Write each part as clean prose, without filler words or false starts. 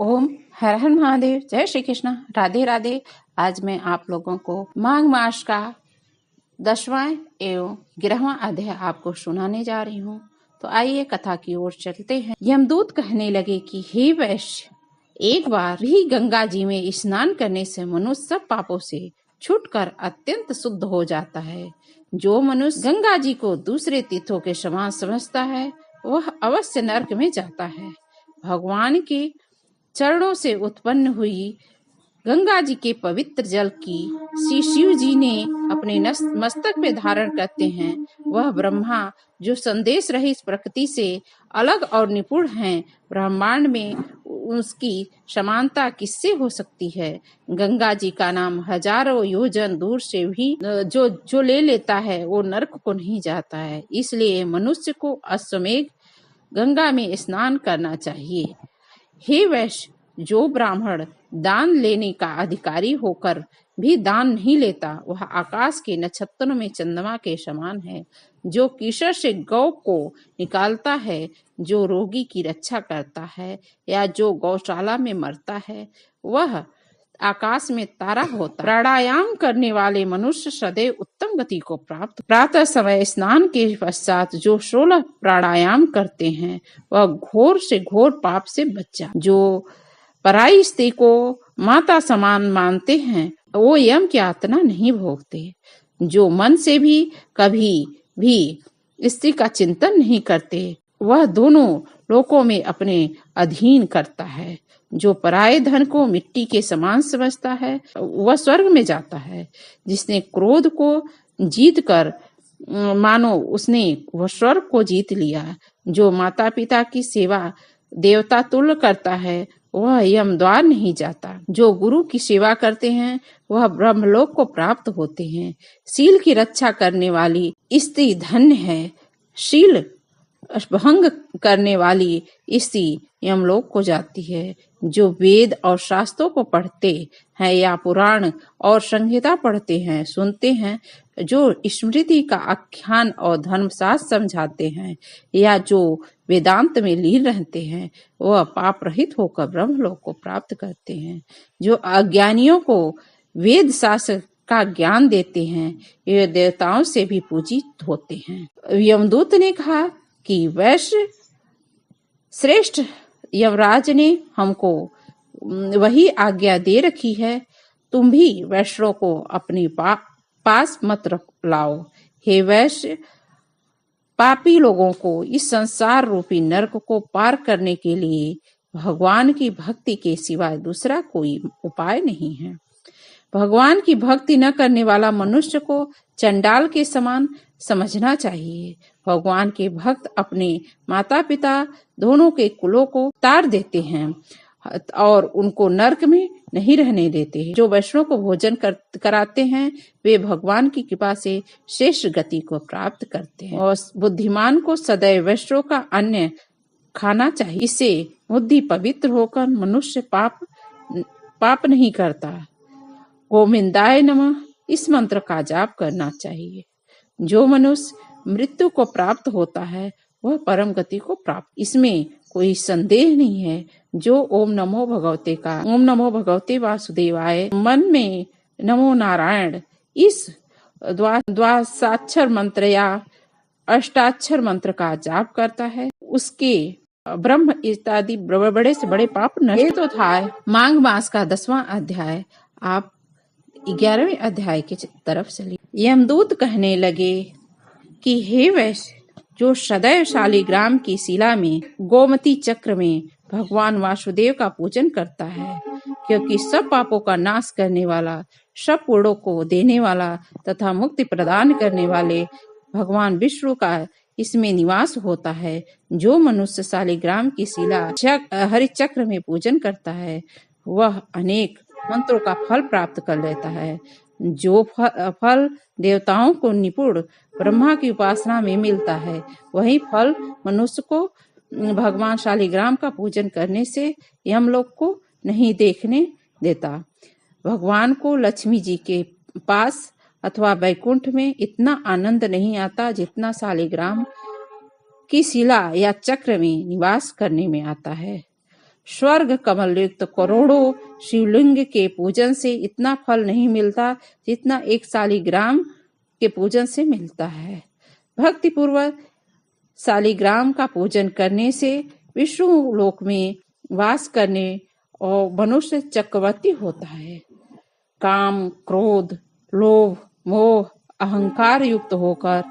ओम हर हर महादेव। जय श्री कृष्ण। राधे राधे। आज मैं आप लोगों को माघ मास का 10वां एवं 11वां अध्याय आपको सुनाने जा रही हूँ। तो आइए कथा की ओर चलते हैं। यमदूत कहने लगे कि हे वैश्य, एक बार भी गंगा जी में स्नान करने से मनुष्य सब पापों से छूटकर अत्यंत शुद्ध हो जाता है। जो मनुष्य गंगा जी को दूसरे तीर्थों के समान समझता है वह अवश्य नरक में जाता है। भगवान के चरणों से उत्पन्न हुई गंगा जी के पवित्र जल की श्री शिव जी ने अपने मस्तक पे धारण करते हैं। वह ब्रह्मा जो संदेश रहित प्रकृति से अलग और निपुण हैं, ब्रह्मांड में उसकी समानता किससे हो सकती है। गंगा जी का नाम हजारों योजन दूर से भी जो ले लेता है वो नरक को नहीं जाता है। इसलिए मनुष्य को अश्वमेध गंगा में स्नान करना चाहिए। हे वैश्य, जो ब्राह्मण दान लेने का अधिकारी होकर भी दान नहीं लेता वह आकाश के नक्षत्रों में चंद्रमा के समान है। जो कीचड़ से गौ को निकालता है, जो रोगी की रक्षा करता है या जो गौशाला में मरता है वह आकाश में तारा होता है। प्राणायाम करने वाले मनुष्य सदैव उत्तम गति को प्राप्त। प्रातः समय स्नान के पश्चात जो 16 प्राणायाम करते हैं वह घोर से घोर पाप से बच जाते। जो पराई स्त्री को माता समान मानते हैं वो यम की यातना नहीं भोगते। जो मन से भी कभी भी स्त्री का चिंतन नहीं करते वह दोनों लोकों में अपने अधीन करता है। जो पराये धन को मिट्टी के समान समझता है वह स्वर्ग में जाता है। जिसने क्रोध को जीत कर मानो उसने वह स्वर्ग को जीत लिया। जो माता पिता की सेवा देवता तुल्य करता है वह यम द्वार नहीं जाता। जो गुरु की सेवा करते हैं वह ब्रह्मलोक को प्राप्त होते हैं। शील की रक्षा करने वाली स्त्री धन्य है। शील भंग करने वाली स्त्री यमलोक को जाती है। जो वेद और शास्त्रों को पढ़ते हैं या पुराण और संहिता पढ़ते हैं सुनते हैं, जो स्मृति का आख्यान और धर्मशास्त्र समझाते हैं या जो वेदांत में लीन रहते हैं वह पाप रहित होकर ब्रह्मलोक को प्राप्त करते हैं। जो अज्ञानियों को वेद शास्त्र का ज्ञान देते हैं ये देवताओं से भी पूजित होते हैं। यमदूत ने कहा कि वैश्य श्रेष्ठ यमराज ने हमको वही आज्ञा दे रखी है, तुम भी वैश्यों को अपने पास मत लाओ। हे वैश्य, पापी लोगों को इस संसार रूपी नरक को पार करने के लिए भगवान की भक्ति के सिवाय दूसरा कोई उपाय नहीं है। भगवान की भक्ति न करने वाला मनुष्य को चंडाल के समान समझना चाहिए। भगवान के भक्त अपने माता पिता दोनों के कुलों को तार देते हैं और उनको नरक में नहीं रहने देते हैं। जो वैष्णव को भोजन कराते हैं वे भगवान की कृपा से श्रेष्ठ गति को प्राप्त करते हैं। और बुद्धिमान को सदैव वैष्णव का अन्न खाना चाहिए। इससे बुद्धि पवित्र होकर मनुष्य पाप नहीं करता। गोविंदाय नमः इस मंत्र का जाप करना चाहिए। जो मनुष्य मृत्यु को प्राप्त होता है वह परम गति को प्राप्त, इसमें कोई संदेह नहीं है। जो ओम नमो भगवते वासुदेवाय मन में नमो नारायण इस द्वादशाक्षर मंत्र या अष्टाक्षर मंत्र का जाप करता है उसके ब्रह्म इत्यादि बड़े से बड़े पाप नष्ट। ये तो था माघ मास का 10वां अध्याय। आप 11वें अध्याय की तरफ चलिए। यमदूत कहने लगे कि हे वैश्य, जो सदैव शालिग्राम की शिला में गोमती चक्र में भगवान वासुदेव का पूजन करता है, क्योंकि सब पापों का नाश करने वाला, सब पुण्यों को देने वाला तथा मुक्ति प्रदान करने वाले भगवान विष्णु का इसमें निवास होता है। जो मनुष्य शालिग्राम की शिला हरि चक्र में पूजन करता है वह अनेक मंत्रों का फल प्राप्त कर लेता है। जो फल देवताओं को निपुण ब्रह्मा की उपासना में मिलता है वही फल मनुष्य को भगवान शालिग्राम का पूजन करने से यमलोक को नहीं देखने देता। भगवान को लक्ष्मी जी के पास अथवा वैकुंठ में इतना आनंद नहीं आता जितना शालिग्राम की शिला या चक्र में निवास करने में आता है। स्वर्ग कमल युक्त करोड़ों शिवलिंग के पूजन से इतना फल नहीं मिलता जितना एक शालिग्राम के पूजन से मिलता है। भक्ति पूर्वक शालिग्राम का पूजन करने से विष्णु लोक में वास करने और मनुष्य चक्रवर्ती होता है। काम, क्रोध, लोभ, मोह, अहंकार युक्त होकर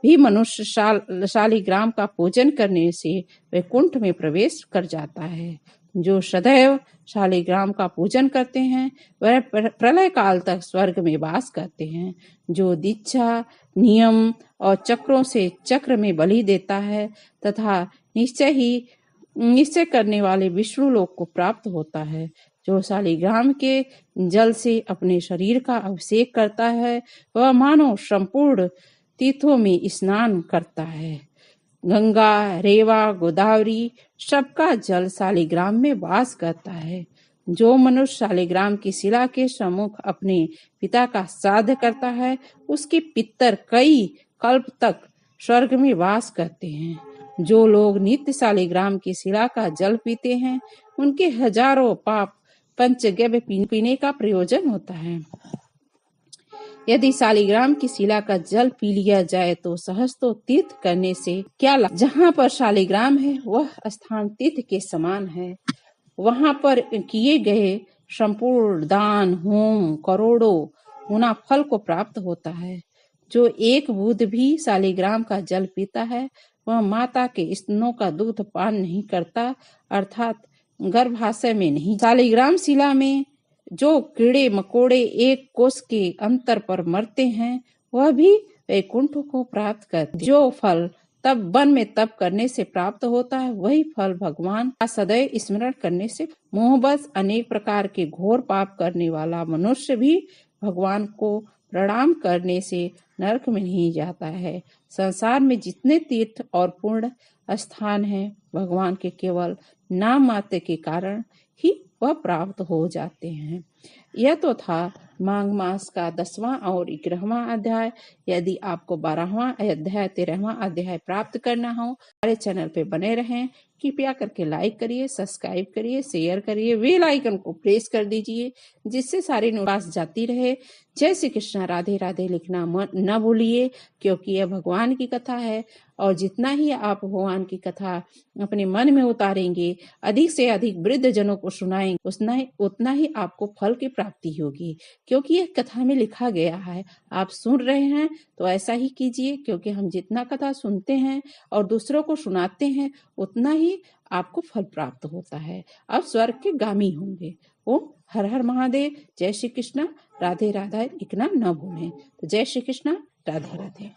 भी मनुष्य शालिग्राम का पूजन करने से वैकुंठ में प्रवेश कर जाता है। जो सदैव शालिग्राम का पूजन करते हैं वह प्रलय काल तक स्वर्ग में वास करते हैं। जो दीक्षा, नियम और चक्रों से चक्र में बलि देता है तथा निश्चय करने वाले विष्णु लोक को प्राप्त होता है। जो शालिग्राम के जल से अपने शरीर का अभिषेक करता है वह मानो संपूर्ण तीर्थों में स्नान करता है। गंगा, रेवा, गोदावरी सबका जल शालिग्राम में वास करता है। जो मनुष्य शालिग्राम की शिला के सम्मुख अपने पिता का श्राद्ध करता है उसके पितर कई कल्प तक स्वर्ग में वास करते हैं। जो लोग नित्य शालिग्राम की शिला का जल पीते हैं उनके हजारों पाप पंचगव्य पीने का प्रयोजन होता है। यदि शालिग्राम की शिला का जल पी लिया जाए तो सहस्त्रों तीर्थ करने से क्या लाभ। जहाँ पर शालिग्राम है वह स्थान तीर्थ के समान है। वहां पर किए गए संपूर्ण दान, होम करोड़ों गुना फल को प्राप्त होता है। जो एक बूंद भी शालिग्राम का जल पीता है वह माता के स्तनों का दूध पान नहीं करता, अर्थात गर्भाशय में नहीं। शालिग्राम शिला में जो कीड़े मकोड़े एक कोस के अंतर पर मरते हैं वह भी वैकुंठ को प्राप्त करते। जो फल तब वन में तप करने से प्राप्त होता है वही फल भगवान का सदैव स्मरण करने से। मोहबस अनेक प्रकार के घोर पाप करने वाला मनुष्य भी भगवान को प्रणाम करने से नरक में नहीं जाता है। संसार में जितने तीर्थ और पुण्य स्थान हैं भगवान के केवल नाम मात्र के कारण ही वह प्राप्त हो जाते हैं। यह तो था माघ मास का 10वां और 11वां अध्याय। यदि आपको 12वां अध्याय 13वां अध्याय प्राप्त करना हो हमारे चैनल पे बने रहें। कृपया करके लाइक करिए, सब्सक्राइब करिए, शेयर करिए, बेल आइकन को प्रेस कर दीजिए जिससे सारी नोटिफिकेशन जाती रहे। जय श्री कृष्णा, राधे राधे लिखना न भूलिए क्योंकि यह भगवान की कथा है और जितना ही आप भगवान की कथा अपने मन में उतारेंगे, अधिक से अधिक वृद्ध जनों को सुनाएंगे, उतना ही आपको फल की प्राप्ति होगी क्योंकि यह कथा में लिखा गया है। आप सुन रहे हैं तो ऐसा ही कीजिए क्योंकि हम जितना कथा सुनते हैं और दूसरों को सुनाते हैं उतना ही आपको फल प्राप्त होता है। आप स्वर्ग के गामी होंगे। ओम हर हर महादेव। जय श्री कृष्णा, राधे राधे लिखना न भूलें। तो जय श्री कृष्णा, राधे राधे।